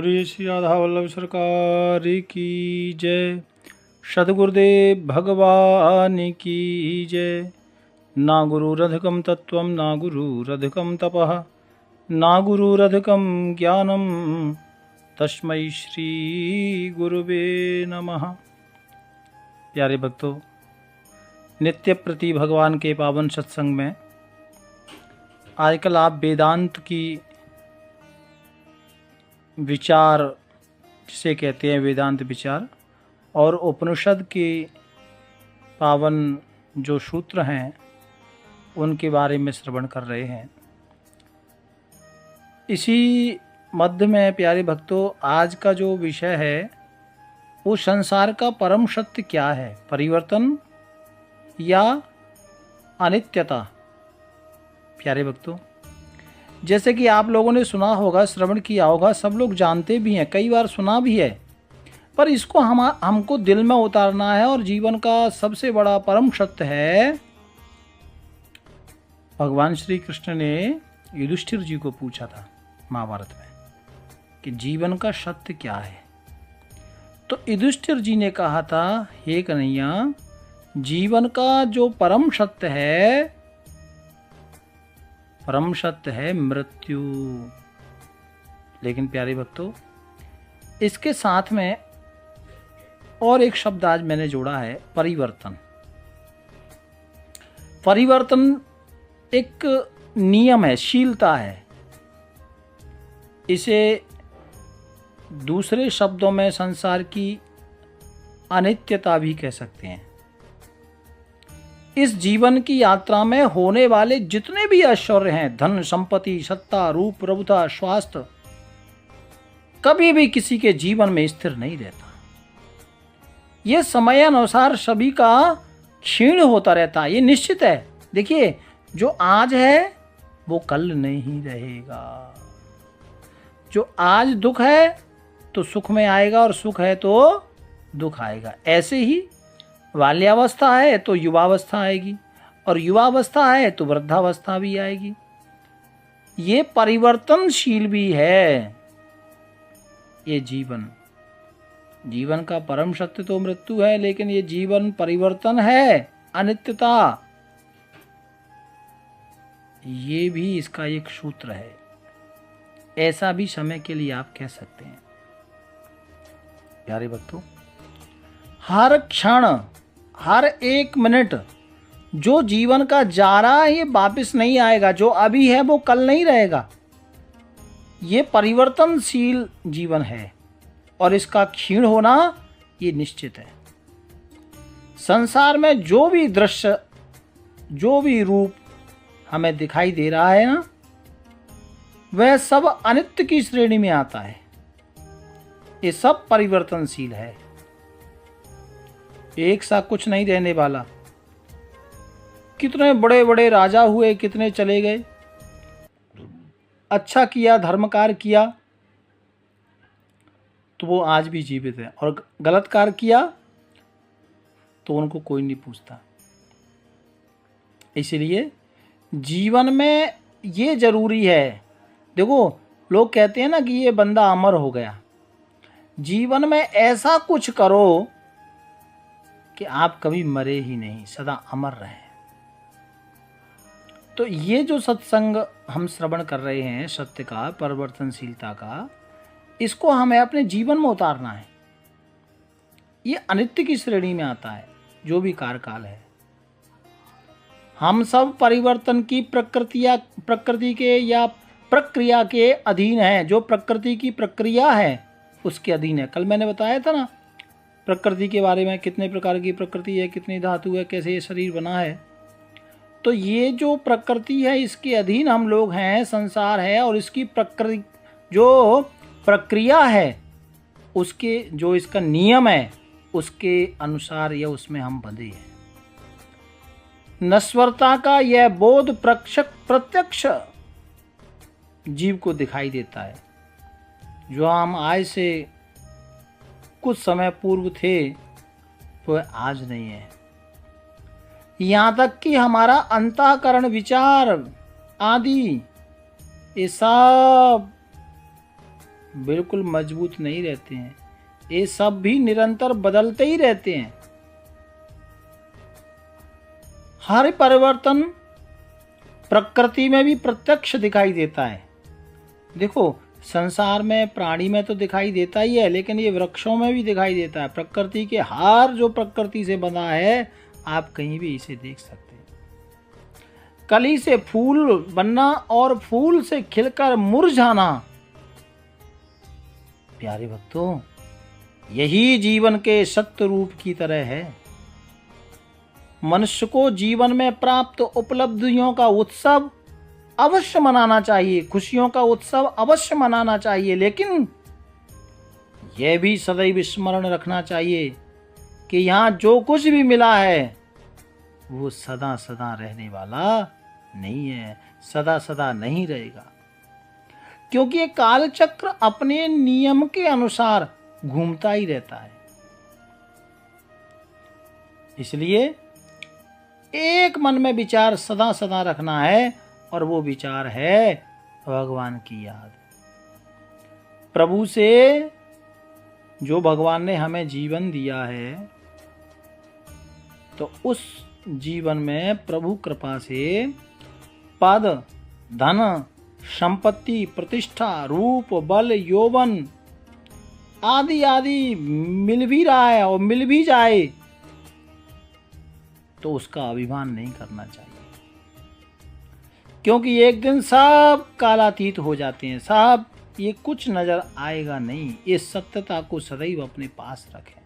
बोलिए श्री राधा वल्लभ सरकार की जय। सद्गुरुदेव भगवान की जय। ना गुरुरधिकं तत्त्वं ना गुरुरधिकं तपः ना गुरुरधिकं ज्ञानं तस्मै श्री गुरुवे नमः। प्यारे भक्तों, नित्य प्रति भगवान के पावन सत्संग में आजकल आप वेदांत की विचार जिसे कहते हैं वेदांत विचार और उपनिषद के पावन जो सूत्र हैं उनके बारे में श्रवण कर रहे हैं। इसी मध्य में प्यारे भक्तों, आज का जो विषय है वो संसार का परम सत्य क्या है, परिवर्तन या अनित्यता। प्यारे भक्तों, जैसे कि आप लोगों ने सुना होगा, श्रवण किया होगा, सब लोग जानते भी हैं, कई बार सुना भी है, पर इसको हमको दिल में उतारना है। और जीवन का सबसे बड़ा परम सत्य है, भगवान श्री कृष्ण ने युधिष्ठिर जी को पूछा था महाभारत में कि जीवन का सत्य क्या है। तो युधिष्ठिर जी ने कहा था, हे कन्हैया, जीवन का जो परम सत्य है, परम सत्य है मृत्यु। लेकिन प्यारे भक्तों, इसके साथ में और एक शब्द आज मैंने जोड़ा है, परिवर्तन। परिवर्तन एक नियम है, शीलता है। इसे दूसरे शब्दों में संसार की अनित्यता भी कह सकते हैं। इस जीवन की यात्रा में होने वाले जितने भी ऐश्वर्य हैं, धन संपत्ति, सत्ता, रूप, प्रभुता, स्वास्थ्य, कभी भी किसी के जीवन में स्थिर नहीं रहता। यह समय अनुसार सभी का क्षीण होता रहता है, ये निश्चित है। देखिए, जो आज है वो कल नहीं रहेगा। जो आज दुख है तो सुख में आएगा, और सुख है तो दुख आएगा। ऐसे ही बाल्यावस्था है तो युवावस्था आएगी, और युवावस्था है तो वृद्धावस्था भी आएगी। ये परिवर्तनशील भी है ये जीवन। जीवन का परम सत्य तो मृत्यु है, लेकिन ये जीवन परिवर्तन है, अनित्यता, ये भी इसका एक सूत्र है। ऐसा भी समय के लिए आप कह सकते हैं। प्यारे भक्तों, हर क्षण, हर एक मिनट जो जीवन का जा रहा है ये वापस नहीं आएगा। जो अभी है वो कल नहीं रहेगा। ये परिवर्तनशील जीवन है और इसका क्षीण होना ये निश्चित है। संसार में जो भी दृश्य, जो भी रूप हमें दिखाई दे रहा है ना, वह सब अनित्य की श्रेणी में आता है। ये सब परिवर्तनशील है, एक सा कुछ नहीं रहने वाला। कितने बड़े बड़े राजा हुए, कितने चले गए। अच्छा किया, धर्म कार्य किया तो वो आज भी जीवित है, और गलत कार्य किया तो उनको कोई नहीं पूछता। इसलिए जीवन में ये जरूरी है। देखो, लोग कहते हैं ना कि ये बंदा अमर हो गया। जीवन में ऐसा कुछ करो कि आप कभी मरे ही नहीं, सदा अमर रहें। तो ये जो सत्संग हम श्रवण कर रहे हैं, सत्य का, परिवर्तनशीलता का, इसको हमें अपने जीवन में उतारना है। ये अनित्य की श्रेणी में आता है जो भी कार्यकाल है। हम सब परिवर्तन की प्रकृति के या प्रक्रिया के अधीन हैं। जो प्रकृति की प्रक्रिया है उसके अधीन है। कल मैंने बताया था ना प्रकृति के बारे में, कितने प्रकार की प्रकृति है, कितनी धातु है, कैसे ये शरीर बना है। तो ये जो प्रकृति है इसके अधीन हम लोग हैं, संसार है, और इसकी प्रकृति जो प्रक्रिया है, उसके जो इसका नियम है उसके अनुसार या उसमें हम बंधे हैं। नश्वरता का यह बोध प्रत्यक्ष जीव को दिखाई देता है। जो हम आज से कुछ समय पूर्व थे वो आज नहीं है। यहाँ तक कि हमारा अंतःकरण, विचार आदि ये सब बिल्कुल मजबूत नहीं रहते हैं। ये सब भी निरंतर बदलते ही रहते हैं। हर परिवर्तन प्रकृति में भी प्रत्यक्ष दिखाई देता है। देखो, संसार में प्राणी में तो दिखाई देता ही है, लेकिन ये वृक्षों में भी दिखाई देता है। प्रकृति के हार जो प्रकृति से बना है, आप कहीं भी इसे देख सकते हैं। कली से फूल बनना और फूल से खिलकर मुरझाना। प्यारे भक्तों, यही जीवन के सत्य रूप की तरह है। मनुष्य को जीवन में प्राप्त उपलब्धियों का उत्सव अवश्य मनाना चाहिए, खुशियों का उत्सव अवश्य मनाना चाहिए, लेकिन यह भी सदैव स्मरण रखना चाहिए कि यहाँ जो कुछ भी मिला है वो सदा सदा रहने वाला नहीं है, सदा सदा नहीं रहेगा। क्योंकि ये कालचक्र अपने नियम के अनुसार घूमता ही रहता है। इसलिए एक मन में विचार सदा सदा रखना है, और वो विचार है भगवान की याद। प्रभु से, जो भगवान ने हमें जीवन दिया है, तो उस जीवन में प्रभु कृपा से पद, धन, संपत्ति, प्रतिष्ठा, रूप, बल, यौवन आदि आदि मिल भी रहा है और मिल भी जाए तो उसका अभिमान नहीं करना चाहिए। क्योंकि एक दिन सब कालातीत हो जाते हैं, सब ये कुछ नजर आएगा नहीं। इस सत्यता को सदैव अपने पास रखें।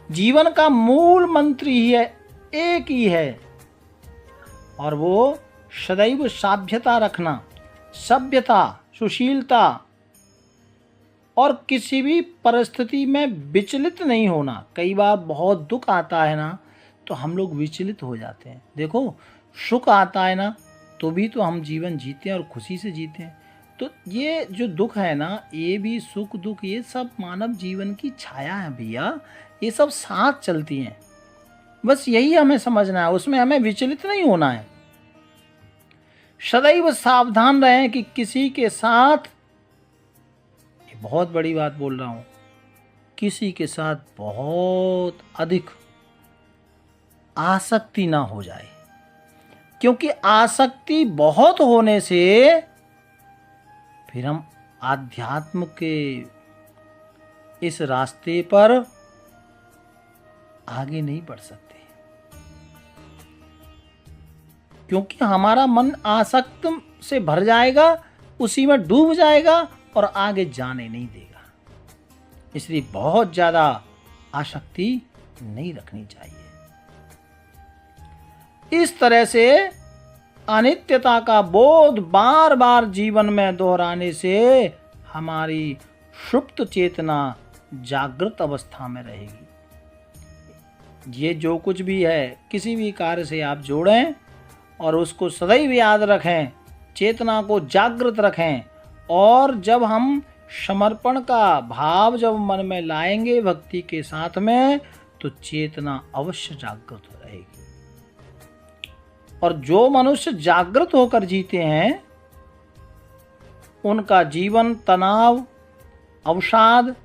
जीवन का मूल मंत्र ही है, एक ही है, और वो सदैव सभ्यता रखना, सभ्यता, सुशीलता, और किसी भी परिस्थिति में विचलित नहीं होना। कई बार बहुत दुख आता है ना, तो हम लोग विचलित हो जाते हैं। देखो, सुख आता है ना, तो भी तो हम जीवन जीते हैं और खुशी से जीते हैं। तो ये जो दुख है ना, ये भी सुख दुख, ये सब मानव जीवन की छाया है भैया। ये सब साथ चलती हैं, बस यही हमें समझना है, उसमें हमें विचलित नहीं होना है। सदैव सावधान रहें कि किसी के साथ, ये बहुत बड़ी बात बोल रहा हूं, किसी के साथ बहुत अधिक आसक्ति ना हो जाए। क्योंकि आसक्ति बहुत होने से फिर हम आध्यात्म के इस रास्ते पर आगे नहीं बढ़ सकते। क्योंकि हमारा मन आसक्त से भर जाएगा, उसी में डूब जाएगा और आगे जाने नहीं देगा। इसलिए बहुत ज्यादा आसक्ति नहीं रखनी चाहिए। इस तरह से अनित्यता का बोध बार बार जीवन में दोहराने से हमारी सुप्त चेतना जागृत अवस्था में रहेगी। ये जो कुछ भी है, किसी भी कार्य से आप जोड़ें और उसको सदैव याद रखें, चेतना को जागृत रखें, और जब हम समर्पण का भाव जब मन में लाएंगे भक्ति के साथ में, तो चेतना अवश्य जागृत रहेगी। और जो मनुष्य जागृत होकर जीते हैं, उनका जीवन तनाव, अवसाद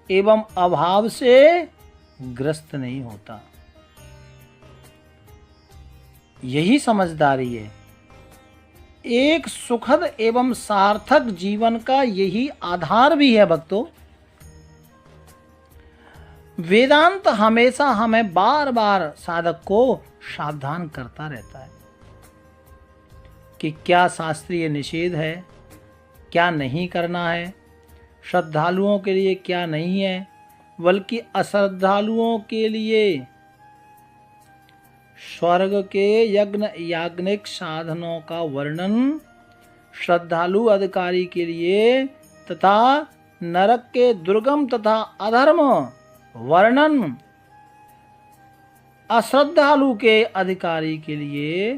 एवं अभाव से ग्रस्त नहीं होता। यही समझदारी है। एक सुखद एवं सार्थक जीवन का यही आधार भी है भक्तों। वेदांत हमेशा हमें बार बार साधक को सावधान करता रहता है कि क्या शास्त्रीय निषेध है, क्या नहीं करना है, श्रद्धालुओं के लिए क्या नहीं है, बल्कि अश्रद्धालुओं के लिए स्वर्ग के यज्ञ याज्ञिक साधनों का वर्णन, श्रद्धालु अधिकारी के लिए तथा नरक के दुर्गम तथा अधर्म वर्णन अश्रद्धालु के अधिकारी के लिए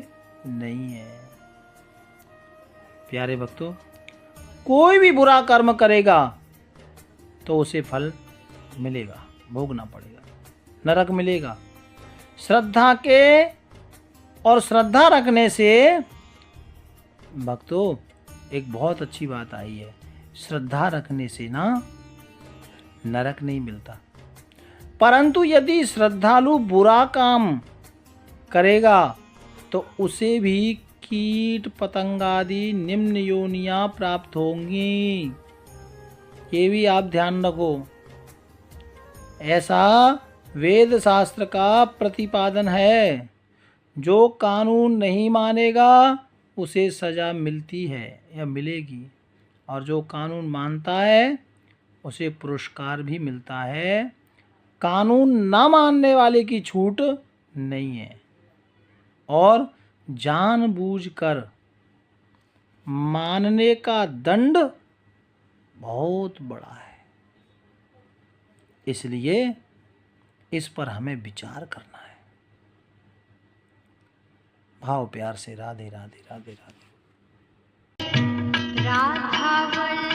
नहीं है। प्यारे भक्तों, कोई भी बुरा कर्म करेगा तो उसे फल मिलेगा, भोगना पड़ेगा, नरक मिलेगा। श्रद्धा के और श्रद्धा रखने से भक्तों एक बहुत अच्छी बात आई है, श्रद्धा रखने से ना नरक नहीं मिलता, परंतु यदि श्रद्धालु बुरा काम करेगा तो उसे भी कीट पतंगादि निम्न योनियां प्राप्त होंगी। ये भी आप ध्यान रखो। ऐसा वेद शास्त्र का प्रतिपादन है, जो कानून नहीं मानेगा उसे सजा मिलती है या मिलेगी, और जो कानून मानता है उसे पुरस्कार भी मिलता है। कानून ना मानने वाले की छूट नहीं है, और जानबूझकर मानने का दंड बहुत बड़ा है। इसलिए इस पर हमें विचार करना है। भाव प्यार से राधे राधे राधे राधे। राधा